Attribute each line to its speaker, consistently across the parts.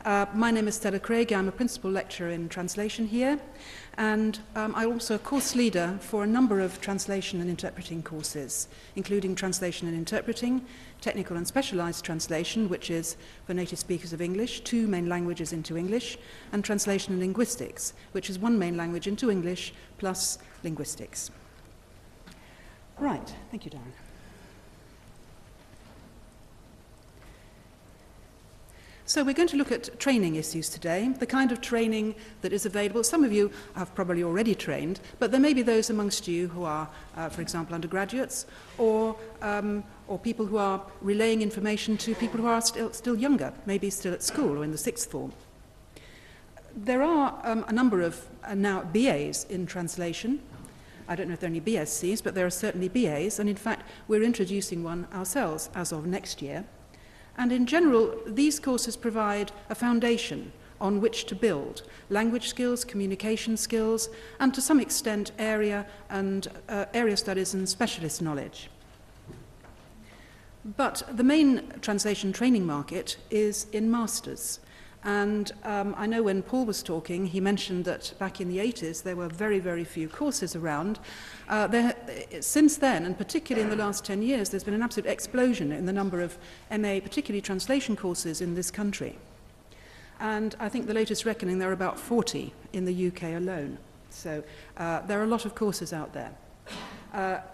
Speaker 1: My name is Stella Cragie. I'm a principal lecturer in translation here, and I'm also a course leader for a number of translation and interpreting courses, including translation and interpreting, technical and specialized translation, which is for native speakers of English, 2 main languages into English, and translation and linguistics, which is 1 main language into English plus linguistics. Right, thank you, Darren. So we're going to look at training issues today, the kind of training that is available. Some of you have probably already trained, but there may be those amongst you who are, for example, undergraduates, or people who are relaying information to people who are still younger, maybe still at school or in the 6th form. There are a number of now BAs in translation. I don't know if there are any BScs, but there are certainly BAs, and in fact we're introducing one ourselves as of next year. And in general, these courses provide a foundation on which to build language skills, communication skills, and to some extent area studies and specialist knowledge. But the main translation training market is in masters. And I know when Paul was talking, he mentioned that back in the 80s there were very, very few courses around. Since then, and particularly in the last 10 years, there's been an absolute explosion in the number of MA, particularly translation courses in this country. And I think the latest reckoning, there are about 40 in the UK alone. So there are a lot of courses out there.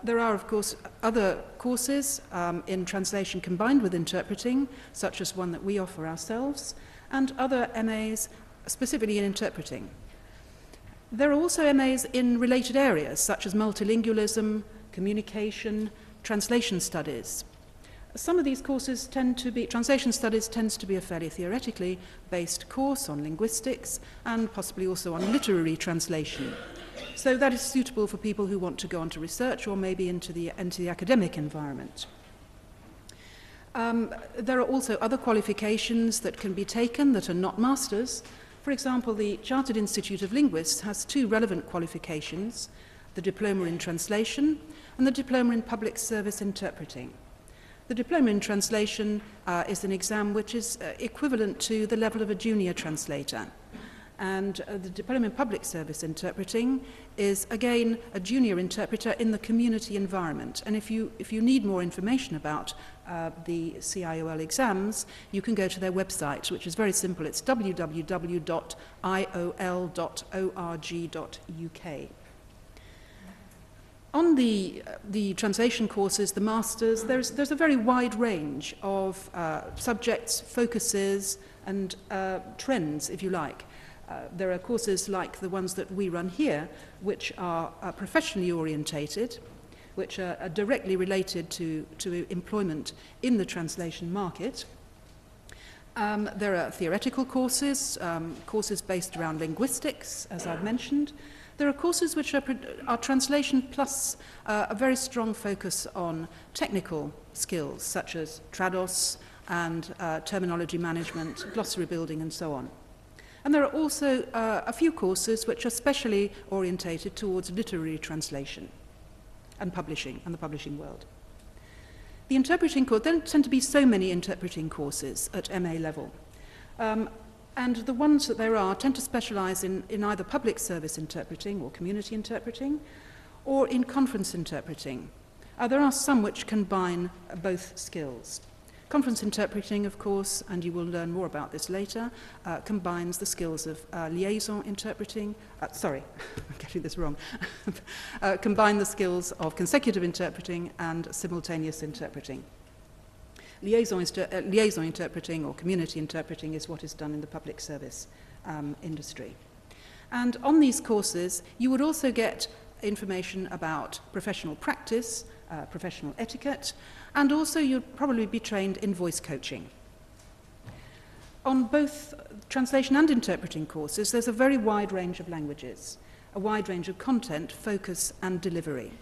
Speaker 1: There are, of course, other courses in translation combined with interpreting, such as one that we offer ourselves, and other MAs specifically in interpreting. There are also MAs in related areas, such as multilingualism, communication, translation studies. Some of these courses tend to be, translation studies tends to be a fairly theoretically based course on linguistics and possibly also on literary translation. So that is suitable for people who want to go on to research or maybe into the academic environment. There are also other qualifications that can be taken that are not masters. For example, the Chartered Institute of Linguists has 2 relevant qualifications, the Diploma in Translation and the Diploma in Public Service Interpreting. The Diploma in Translation is an exam which is equivalent to the level of a junior translator. And the Diploma in Public Service Interpreting is, again, a junior interpreter in the community environment. And if you need more information about the CIOL exams, you can go to their website, which is very simple. It's www.iol.org.uk. On the translation courses, the masters, there's a very wide range of subjects, focuses, and trends, if you like. There are courses like the ones that we run here, which are professionally orientated, which are directly related to employment in the translation market. There are theoretical courses, courses based around linguistics, as I've mentioned. There are courses which are translation plus a very strong focus on technical skills, such as trados and terminology management, glossary building, and so on. And there are also a few courses which are specially orientated towards literary translation and publishing, and the publishing world. The interpreting course, there tend to be so many interpreting courses at MA level. And the ones that there are tend to specialize in either public service interpreting or community interpreting, or in conference interpreting. There are some which combine both skills. Conference interpreting, of course, and you will learn more about this later, combines the skills of liaison interpreting, sorry, I'm getting this wrong, combine the skills of consecutive interpreting and simultaneous interpreting. Liaison interpreting or community interpreting is what is done in the public service industry. And on these courses, you would also get information about professional practice, professional etiquette, and also you'd probably be trained in voice coaching. On both translation and interpreting courses, there's a very wide range of languages, a wide range of content, focus, and delivery.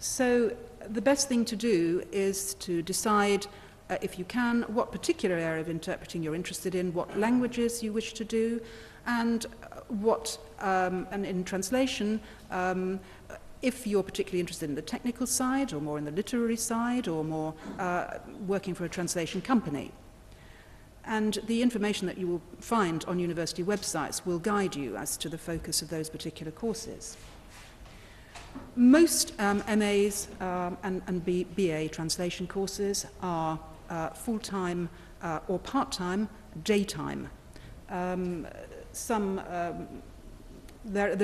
Speaker 1: So the best thing to do is to decide, if you can, what particular area of interpreting you're interested in, what languages you wish to do, and and in translation, if you're particularly interested in the technical side, or more in the literary side, or more working for a translation company. And the information that you will find on university websites will guide you as to the focus of those particular courses. Most MAs and BA translation courses are full-time or part-time, daytime. There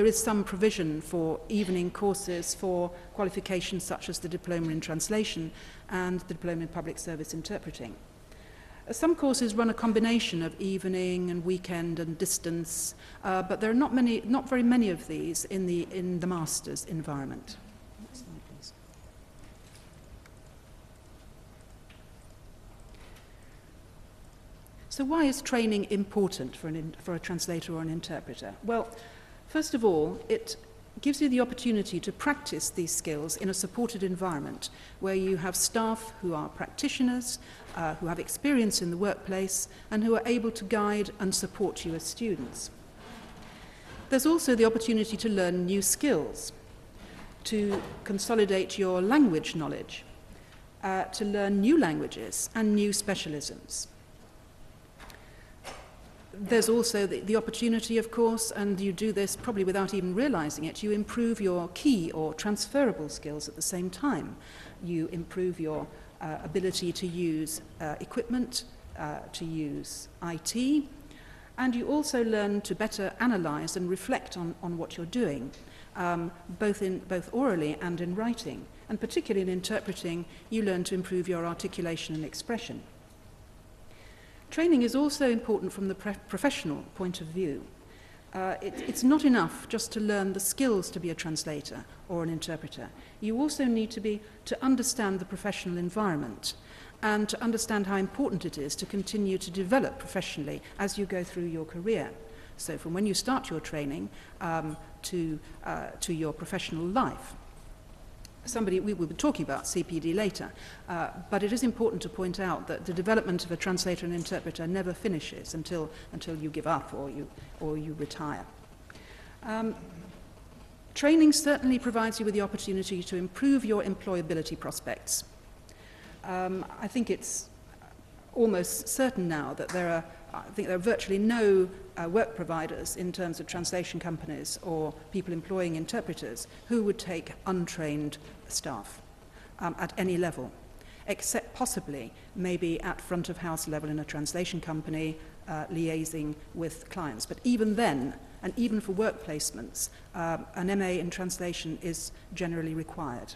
Speaker 1: is some provision for evening courses for qualifications such as the Diploma in Translation and the Diploma in Public Service Interpreting. Some courses run a combination of evening and weekend and distance, but there are not very many of these in the master's environment. Next slide, please. So why is training important for a translator or an interpreter? Well, first of all, it gives you the opportunity to practice these skills in a supported environment where you have staff who are practitioners, who have experience in the workplace, and who are able to guide and support you as students. There's also the opportunity to learn new skills, to consolidate your language knowledge, to learn new languages and new specialisms. There's also the opportunity, of course, and you do this probably without even realizing it, you improve your key or transferable skills at the same time. You improve your ability to use equipment, to use IT, and you also learn to better analyze and reflect on what you're doing, both orally and in writing. And particularly in interpreting, you learn to improve your articulation and expression. Training is also important from the professional point of view. It's not enough just to learn the skills to be a translator or an interpreter. You also need to understand the professional environment and to understand how important it is to continue to develop professionally as you go through your career. So from when you start your training to your professional life. We will be talking about CPD later, but it is important to point out that the development of a translator and interpreter never finishes until you give up or you retire. Training certainly provides you with the opportunity to improve your employability prospects. I think it's almost certain now that there are virtually no work providers in terms of translation companies or people employing interpreters who would take untrained staff at any level, except possibly maybe at front of house level in a translation company liaising with clients. But even then, and even for work placements, an MA in translation is generally required.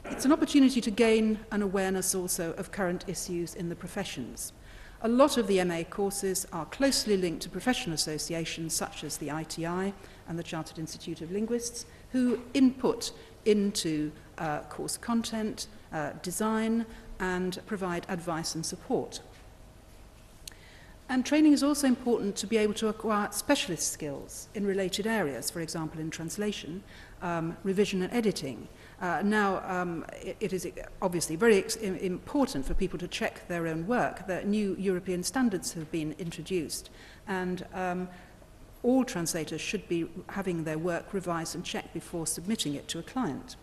Speaker 1: It's an opportunity to gain an awareness also of current issues in the professions. A lot of the MA courses are closely linked to professional associations such as the ITI and the Chartered Institute of Linguists, who input into course content, design, and provide advice and support. And training is also important to be able to acquire specialist skills in related areas, for example in translation, revision and editing. It is obviously very important for people to check their own work. The new European standards have been introduced, and all translators should be having their work revised and checked before submitting it to a client.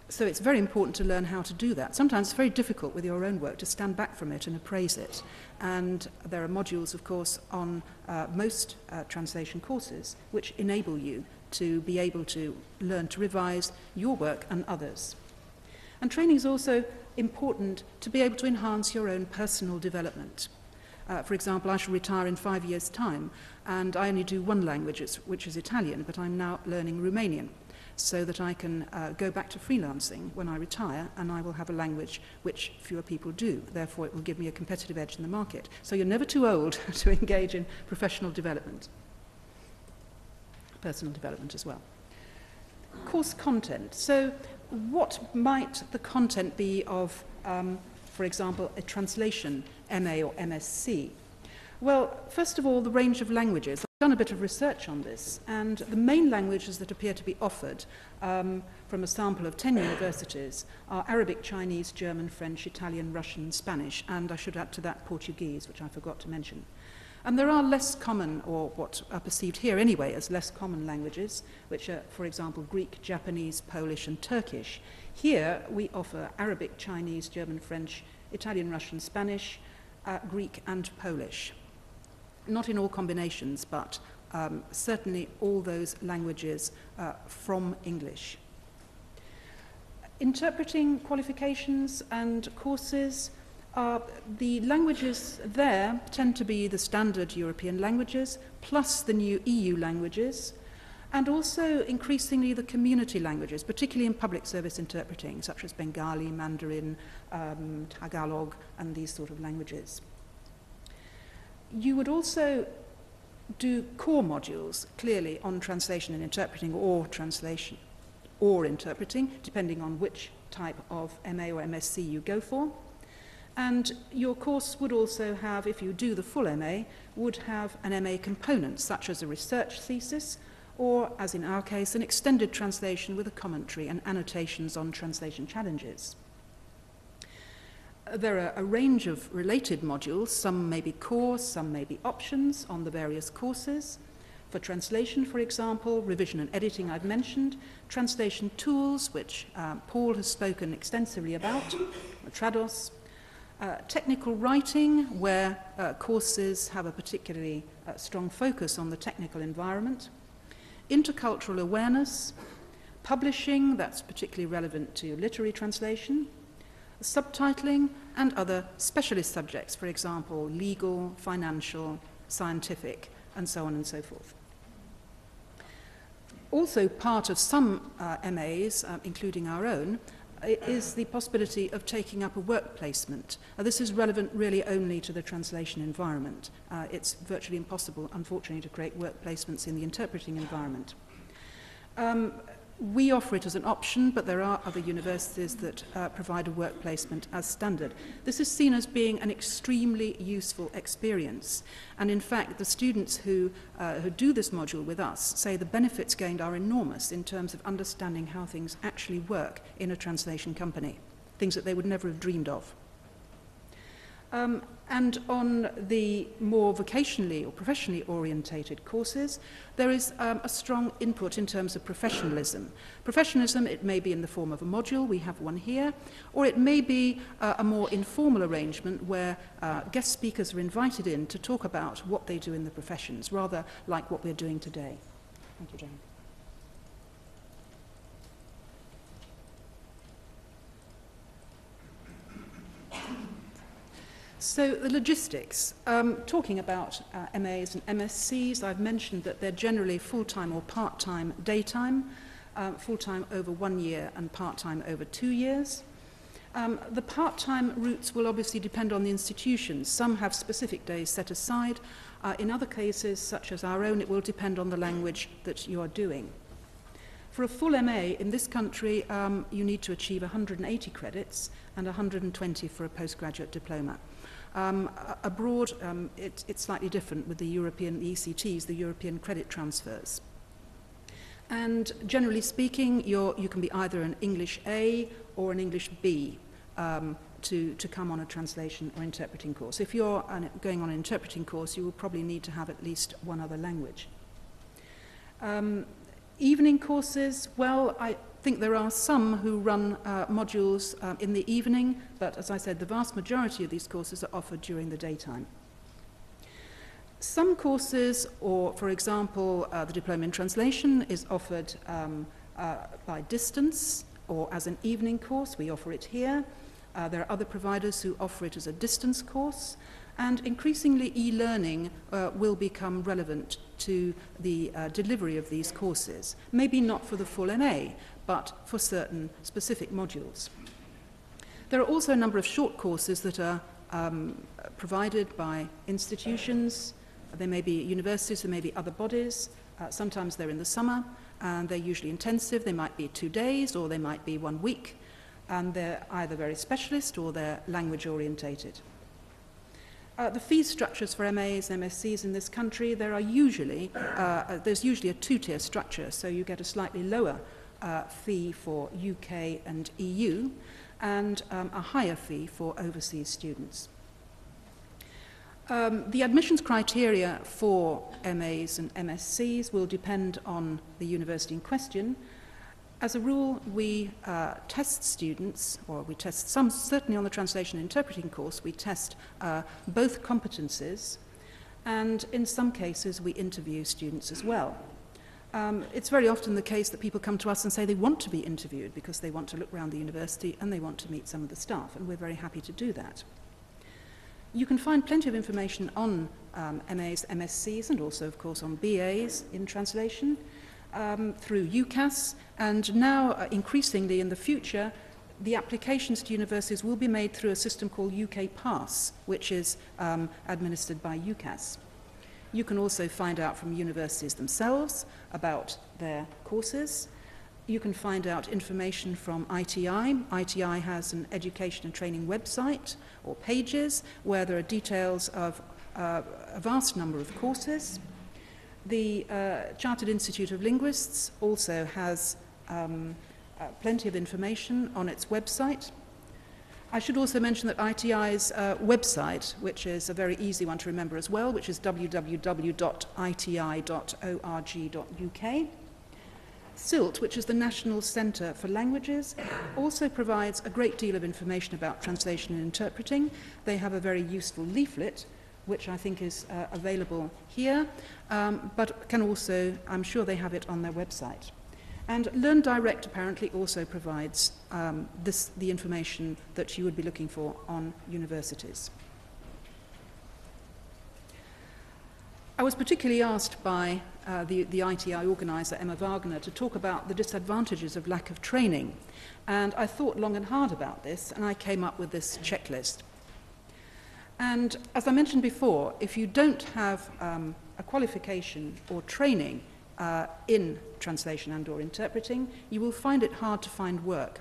Speaker 1: So it's very important to learn how to do that. Sometimes it's very difficult with your own work to stand back from it and appraise it. And there are modules, of course, on most translation courses which enable you to be able to learn to revise your work and others. And training is also important to be able to enhance your own personal development. For example, I shall retire in 5 years' time, and I only do one language, which is Italian, but I'm now learning Romanian, so that I can go back to freelancing when I retire, and I will have a language which fewer people do. Therefore, it will give me a competitive edge in the market. So you're never too old to engage in professional development. Personal development as well. Course content. So what might the content be of, for example, a translation MA or MSc? Well, first of all, the range of languages. I've done a bit of research on this, and the main languages that appear to be offered from a sample of 10 universities are Arabic, Chinese, German, French, Italian, Russian, Spanish, and I should add to that Portuguese, which I forgot to mention. And there are less common, or what are perceived here anyway as less common languages, which are, for example, Greek, Japanese, Polish, and Turkish. Here we offer Arabic, Chinese, German, French, Italian, Russian, Spanish, Greek and Polish. Not in all combinations, but certainly all those languages from English. Interpreting qualifications and courses, the languages there tend to be the standard European languages, plus the new EU languages, and also increasingly the community languages, particularly in public service interpreting, such as Bengali, Mandarin, Tagalog, and these sort of languages. You would also do core modules, clearly, on translation and interpreting, or translation or interpreting, depending on which type of MA or MSc you go for. And your course would also have, if you do the full MA, would have an MA component, such as a research thesis, or, as in our case, an extended translation with a commentary and annotations on translation challenges. There are a range of related modules. Some may be core, some may be options on the various courses. For translation, for example, revision and editing I've mentioned, translation tools, which Paul has spoken extensively about, Trados, technical writing, where courses have a particularly strong focus on the technical environment, intercultural awareness, publishing, that's particularly relevant to literary translation, subtitling, and other specialist subjects, for example, legal, financial, scientific, and so on and so forth. Also part of some MAs, including our own, is the possibility of taking up a work placement. This is relevant really only to the translation environment. It's virtually impossible, unfortunately, to create work placements in the interpreting environment. We offer it as an option, but there are other universities that provide a work placement as standard. This is seen as being an extremely useful experience. And in fact, the students who do this module with us say the benefits gained are enormous in terms of understanding how things actually work in a translation company, things that they would never have dreamed of. And on the more vocationally or professionally orientated courses, there is a strong input in terms of professionalism. Professionalism, it may be in the form of a module, we have one here, or it may be a more informal arrangement where guest speakers are invited in to talk about what they do in the professions, rather like what we're doing today. Thank you, Jane. So the logistics, talking about MAs and MScs, I've mentioned that they're generally full-time or part-time daytime, full-time over 1 year and part-time over 2 years. The part-time routes will obviously depend on the institutions. Some have specific days set aside. In other cases, such as our own, it will depend on the language that you are doing. For a full MA in this country, you need to achieve 180 credits and 120 for a postgraduate diploma. Abroad, it's slightly different with the European ECTs, the European credit transfers. And generally speaking, you can be either an English A or an English B to come on a translation or interpreting course. If you're going on an interpreting course, you will probably need to have at least one other language. Evening courses, well, I think there are some who run modules in the evening, but as I said, the vast majority of these courses are offered during the daytime. Some courses, or for example, the Diploma in Translation is offered by distance or as an evening course. We offer it here. There are other providers who offer it as a distance course, and increasingly e-learning will become relevant to the delivery of these courses. Maybe not for the full MA, but for certain specific modules. There are also a number of short courses that are provided by institutions. They may be universities, there may be other bodies. Sometimes they're in the summer, and they're usually intensive. They might be 2 days, or they might be 1 week, and they're either very specialist or they're language orientated. The fee structures for MAs and MScs in this country, there's usually a two-tier structure, so you get a slightly lower fee for UK and EU, and a higher fee for overseas students. The admissions criteria for MAs and MScs will depend on the university in question, As a rule, we test students, or we test some, certainly on the translation and interpreting course, we test both competencies, and in some cases we interview students as well. It's very often the case that people come to us and say they want to be interviewed because they want to look around the university and they want to meet some of the staff, and we're very happy to do that. You can find plenty of information on MAs, MScs, and also, of course, on BAs in translation through UCAS, and now, increasingly in the future, the applications to universities will be made through a system called UK Pass, which is administered by UCAS. You can also find out from universities themselves about their courses. You can find out information from ITI. ITI has an education and training website or pages where there are details of a vast number of courses. The Chartered Institute of Linguists also has plenty of information on its website. I should also mention that ITI's website, which is a very easy one to remember as well, which is www.iti.org.uk. SILT, which is the National Centre for Languages, also provides a great deal of information about translation and interpreting. They have a very useful leaflet, which I think is available here, but can also, I'm sure they have it on their website. And Learn Direct apparently also provides the information that you would be looking for on universities. I was particularly asked by the ITI organiser, Emma Wagner, to talk about the disadvantages of lack of training. And I thought long and hard about this, and I came up with this checklist. And as I mentioned before, if you don't have a qualification or training in translation and or interpreting, you will find it hard to find work.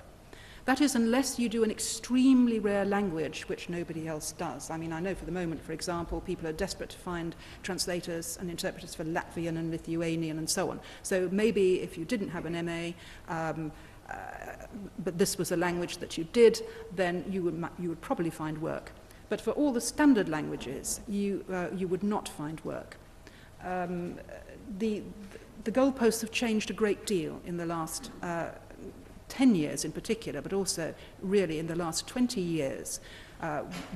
Speaker 1: That is, unless you do an extremely rare language, which nobody else does. I mean, I know for the moment, for example, people are desperate to find translators and interpreters for Latvian and Lithuanian and so on. So maybe if you didn't have an MA, but this was a language that you did, then you would probably find work. But for all the standard languages, you would not find work. The goalposts have changed a great deal in the last 10 years in particular, but also really in the last 20 years.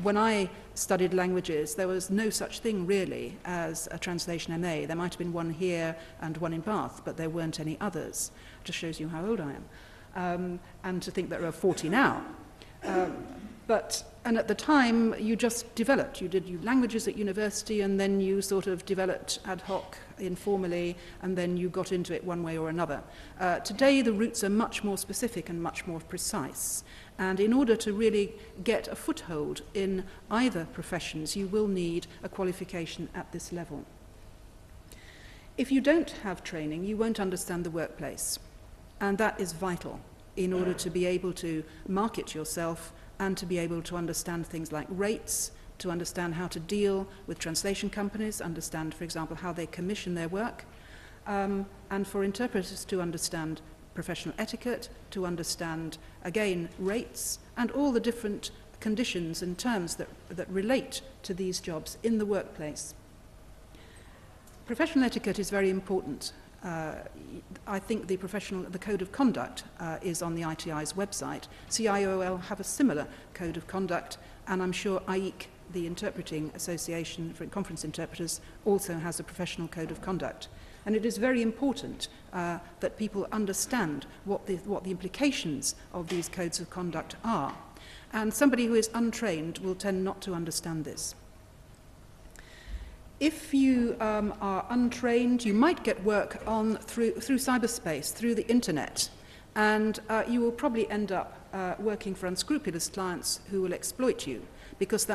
Speaker 1: When I studied languages, there was no such thing really as a translation MA. There might have been one here and one in Bath, but there weren't any others. It just shows you how old I am. And to think there are 40 now. And at the time, you just developed. You did languages at university, and then you sort of developed ad hoc, informally, and then you got into it one way or another. Today, the routes are much more specific and much more precise. And in order to really get a foothold in either professions, you will need a qualification at this level. If you don't have training, you won't understand the workplace. And that is vital in order to be able to market yourself and to be able to understand things like rates, to understand how to deal with translation companies, understand, for example, how they commission their work, and for interpreters to understand professional etiquette, to understand, again, rates, and all the different conditions and terms that relate to these jobs in the workplace. Professional etiquette is very important. I think the Code of Conduct is on the ITI's website. CIOL have a similar Code of Conduct, and I'm sure IEC, the Interpreting Association for Conference Interpreters, also has a professional Code of Conduct. And it is very important that people understand what the implications of these codes of conduct are. And somebody who is untrained will tend not to understand this. If you are untrained, you might get work through cyberspace, through the internet, and you will probably end up working for unscrupulous clients who will exploit you, because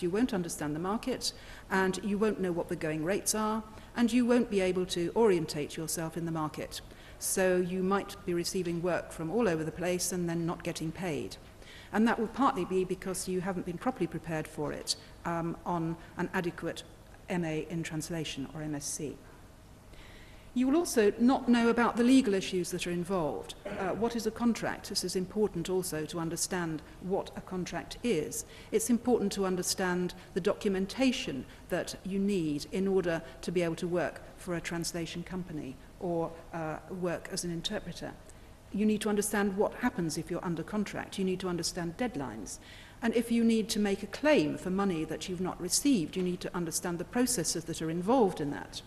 Speaker 1: you won't understand the market, and you won't know what the going rates are, and you won't be able to orientate yourself in the market. So you might be receiving work from all over the place and then not getting paid. And that will partly be because you haven't been properly prepared for it on an adequate MA in translation or MSc. You will also not know about the legal issues that are involved. What is a contract? This is important also to understand what a contract is. It's important to understand the documentation that you need in order to be able to work for a translation company or work as an interpreter. You need to understand what happens if you're under contract. You need to understand deadlines. And if you need to make a claim for money that you've not received, you need to understand the processes that are involved in that.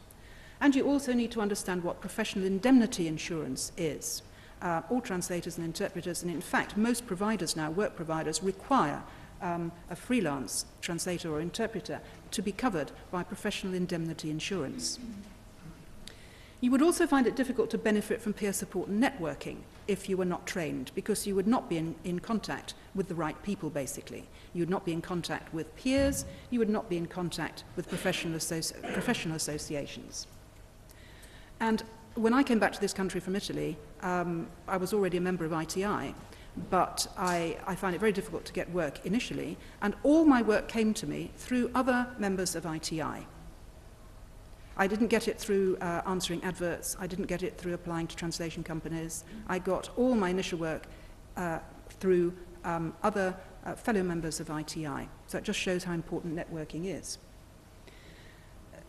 Speaker 1: And you also need to understand what professional indemnity insurance is. All translators and interpreters, and in fact most providers now, work providers, require a freelance translator or interpreter to be covered by professional indemnity insurance. You would also find it difficult to benefit from peer support and networking if you were not trained, because you would not be in contact with the right people, basically. You would not be in contact with peers, you would not be in contact with professional associations. And when I came back to this country from Italy, I was already a member of ITI, but I found it very difficult to get work initially, and all my work came to me through other members of ITI. I didn't get it through answering adverts, I didn't get it through applying to translation companies. I got all my initial work through other fellow members of ITI. So it just shows how important networking is.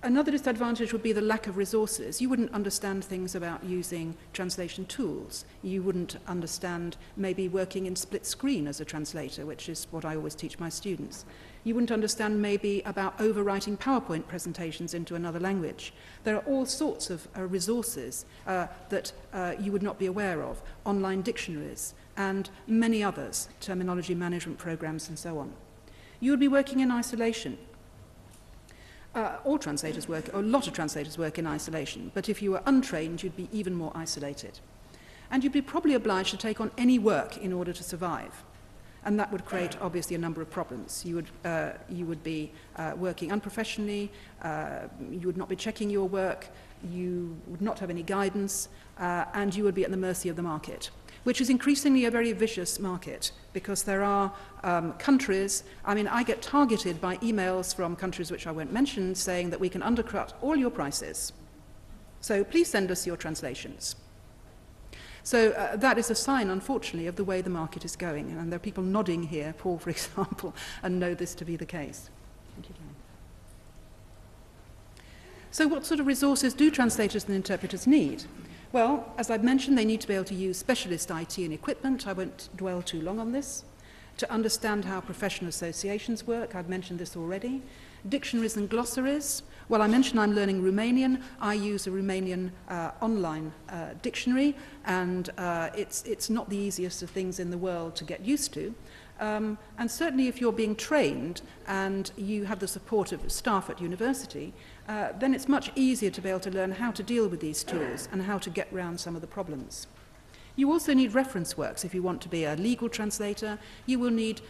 Speaker 1: Another disadvantage would be the lack of resources. You wouldn't understand things about using translation tools. You wouldn't understand maybe working in split screen as a translator, which is what I always teach my students. You wouldn't understand maybe about overwriting PowerPoint presentations into another language. There are all sorts of resources that you would not be aware of, online dictionaries and many others, terminology management programs and so on. You would be working in isolation. All translators work, or a lot of translators work in isolation, but if you were untrained, you'd be even more isolated. And you'd be probably obliged to take on any work in order to survive. And that would create, obviously, a number of problems. You would be working unprofessionally, you would not be checking your work, you would not have any guidance, and you would be at the mercy of the market, which is increasingly a very vicious market, because there are countries, I mean, I get targeted by emails from countries which I won't mention, saying that we can undercut all your prices. So please send us your translations. So that is a sign, unfortunately, of the way the market is going. And there are people nodding here, Paul, for example, and know this to be the case. Thank you, John. So what sort of resources do translators and interpreters need? Well, as I've mentioned, they need to be able to use specialist IT and equipment. I won't dwell too long on this. To understand how professional associations work, I've mentioned this already. Dictionaries and glossaries. Well, I mentioned I'm learning Romanian. I use a Romanian online dictionary, and it's not the easiest of things in the world to get used to. And certainly if you're being trained and you have the support of staff at university, then it's much easier to be able to learn how to deal with these tools and how to get around some of the problems. You also need reference works if you want to be a legal translator. You will need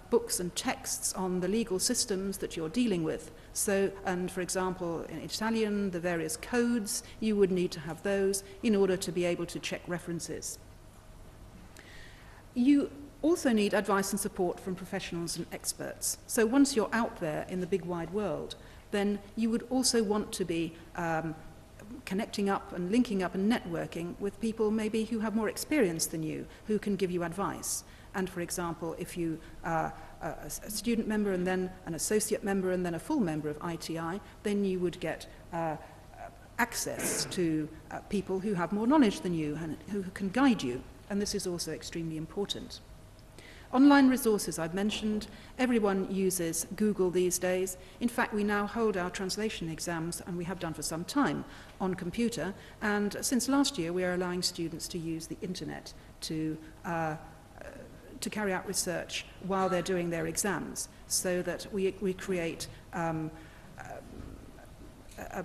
Speaker 1: books and texts on the legal systems that you're dealing with. So, and for example, in Italian, the various codes, you would need to have those in order to be able to check references. You also need advice and support from professionals and experts. So once you're out there in the big wide world, then you would also want to be connecting up and linking up and networking with people maybe who have more experience than you, who can give you advice. And for example, if you are a student member and then an associate member and then a full member of ITI, then you would get access to people who have more knowledge than you and who can guide you. And this is also extremely important. Online resources I've mentioned. Everyone uses Google these days. In fact, we now hold our translation exams, and we have done for some time, on computer. And since last year, we are allowing students to use the internet to carry out research while they're doing their exams, so that we create a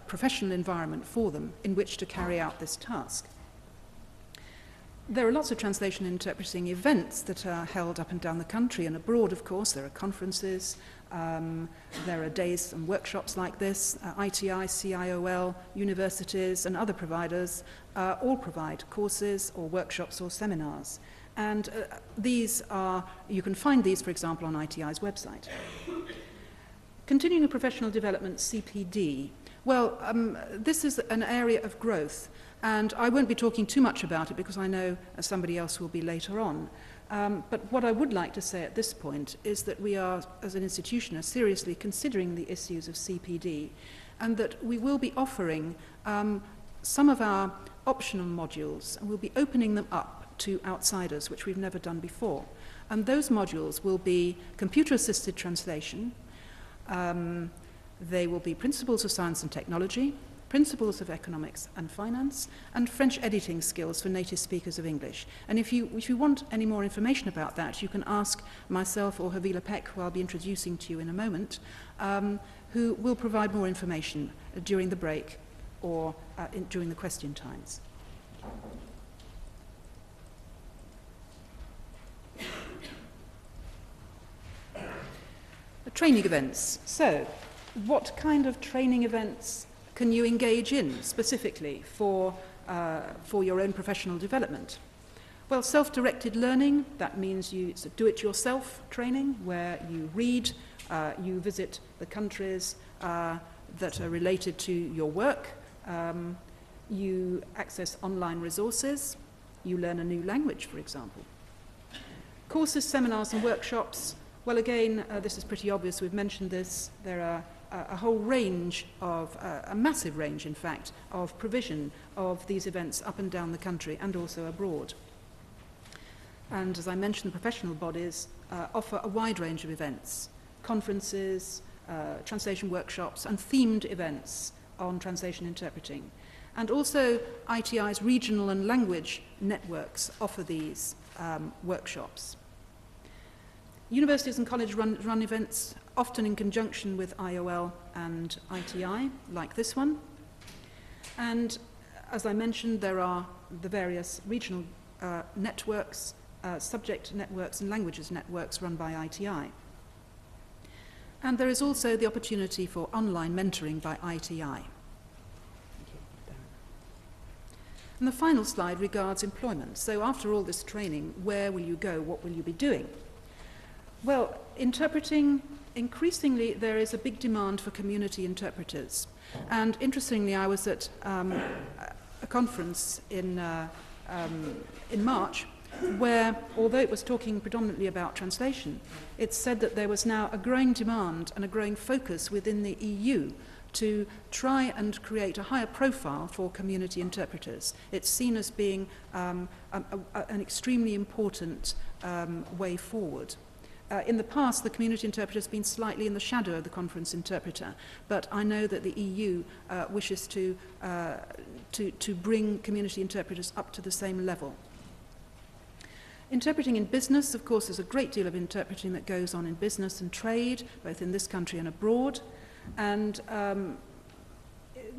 Speaker 1: professional environment for them in which to carry out this task. There are lots of translation and interpreting events that are held up and down the country and abroad, of course. There are conferences, there are days and workshops like this. ITI, CIOL, universities and other providers all provide courses or workshops or seminars. And these are, you can find these, for example, on ITI's website. Continuing professional development, CPD. Well, this is an area of growth. And I won't be talking too much about it because I know somebody else will be later on. But what I would like to say at this point is that we are, as an institution, are seriously considering the issues of CPD, and that we will be offering some of our optional modules, and we'll be opening them up to outsiders, which we've never done before. And those modules will be computer-assisted translation, they will be principles of science and technology, principles of economics and finance, and French editing skills for native speakers of English. And if you want any more information about that, you can ask myself or Havila Peck, who I'll be introducing to you in a moment, who will provide more information during the break or during the question times. Training events. So, what kind of training events can you engage in specifically for your own professional development? Well, self-directed learning, that means it's a do-it-yourself training where you read, you visit the countries that are related to your work, you access online resources, you learn a new language, for example. Courses, seminars and workshops. Well, again, this is pretty obvious. We've mentioned this. There are a whole range of, a massive range, in fact, of provision of these events up and down the country and also abroad. And as I mentioned, the professional bodies offer a wide range of events, conferences, translation workshops, and themed events on translation interpreting. And also, ITI's regional and language networks offer these workshops. Universities and colleges run events, often in conjunction with IOL and ITI, like this one. And as I mentioned, there are the various regional networks, subject networks and languages networks run by ITI. And there is also the opportunity for online mentoring by ITI. And the final slide regards employment. So after all this training, where will you go? What will you be doing? Well, interpreting, increasingly there is a big demand for community interpreters. And interestingly, I was at a conference in March where, although it was talking predominantly about translation, it said that there was now a growing demand and a growing focus within the EU to try and create a higher profile for community interpreters. It's seen as being an extremely important way forward. In the past, the community interpreter has been slightly in the shadow of the conference interpreter, but I know that the EU wishes to bring community interpreters up to the same level. Interpreting in business, of course, there's a great deal of interpreting that goes on in business and trade, both in this country and abroad. And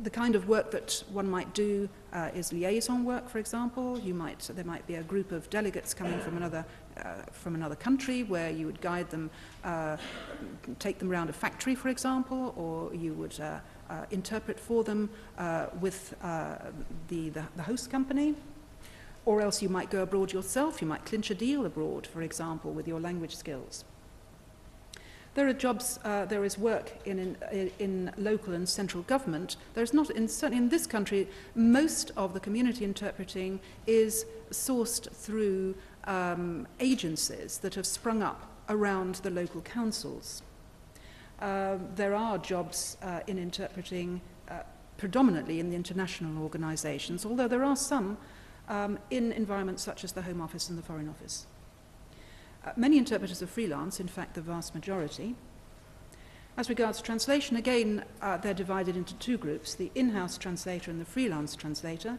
Speaker 1: the kind of work that one might do is liaison work, for example. There might be a group of delegates coming from another country where you would guide them, take them around a factory, for example, or you would interpret for them with the host company. Or else you might go abroad yourself. You might clinch a deal abroad, for example, with your language skills. There are jobs, there is work in local and central government. There's not, certainly in this country, most of the community interpreting is sourced through agencies that have sprung up around the local councils. There are jobs in interpreting predominantly in the international organisations, although there are some in environments such as the Home Office and the Foreign Office. Many interpreters are freelance, in fact the vast majority. As regards translation, again, they're divided into two groups, the in-house translator and the freelance translator.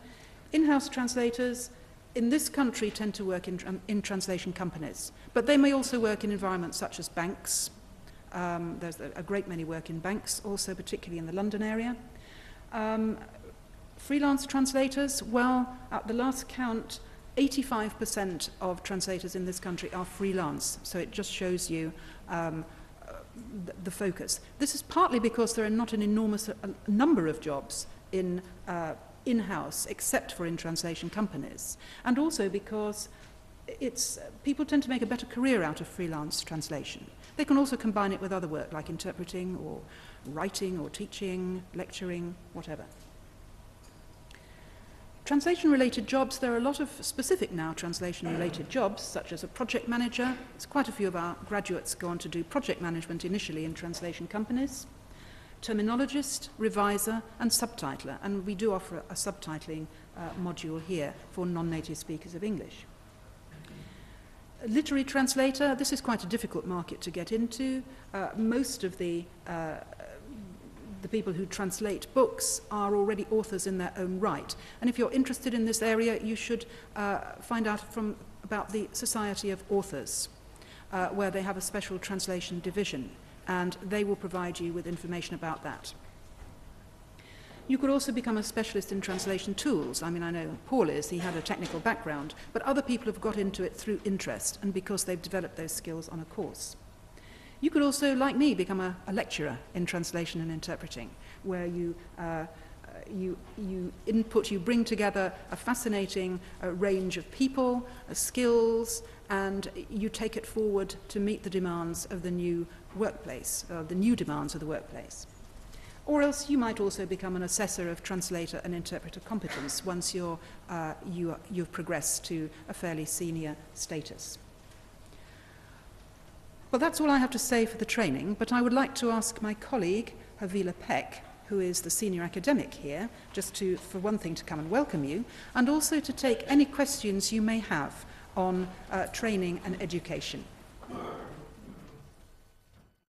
Speaker 1: In-house translators in this country tend to work in translation companies, but they may also work in environments such as banks. There's a great many work in banks, also particularly in the London area. Freelance translators, well, at the last count, 85% of translators in this country are freelance, so it just shows you the focus. This is partly because there are not an enormous number of jobs in-house, except for in translation companies, and also because people tend to make a better career out of freelance translation. They can also combine it with other work, like interpreting or writing or teaching, lecturing, whatever. Translation-related jobs, there are a lot of specific now translation-related jobs, such as a project manager. There's quite a few of our graduates go on to do project management initially in translation companies. Terminologist, reviser, and subtitler. And we do offer a subtitling module here for non-native speakers of English. Literary translator, this is quite a difficult market to get into. Most of the people who translate books are already authors in their own right. And if you're interested in this area, you should find out about the Society of Authors, where they have a special translation division, and they will provide you with information about that. You could also become a specialist in translation tools. I mean, I know Paul is, he had a technical background, but other people have got into it through interest and because they've developed those skills on a course. You could also, like me, become a lecturer in translation and interpreting, where you bring together a fascinating range of people, skills, and you take it forward to meet the demands of the new workplace, the new demands of the workplace. Or else you might also become an assessor of translator and interpreter competence once you've progressed to a fairly senior status. Well, that's all I have to say for the training, but I would like to ask my colleague, Havila Peck, who is the senior academic here, just for one thing, to come and welcome you, and also to take any questions you may have on training and education.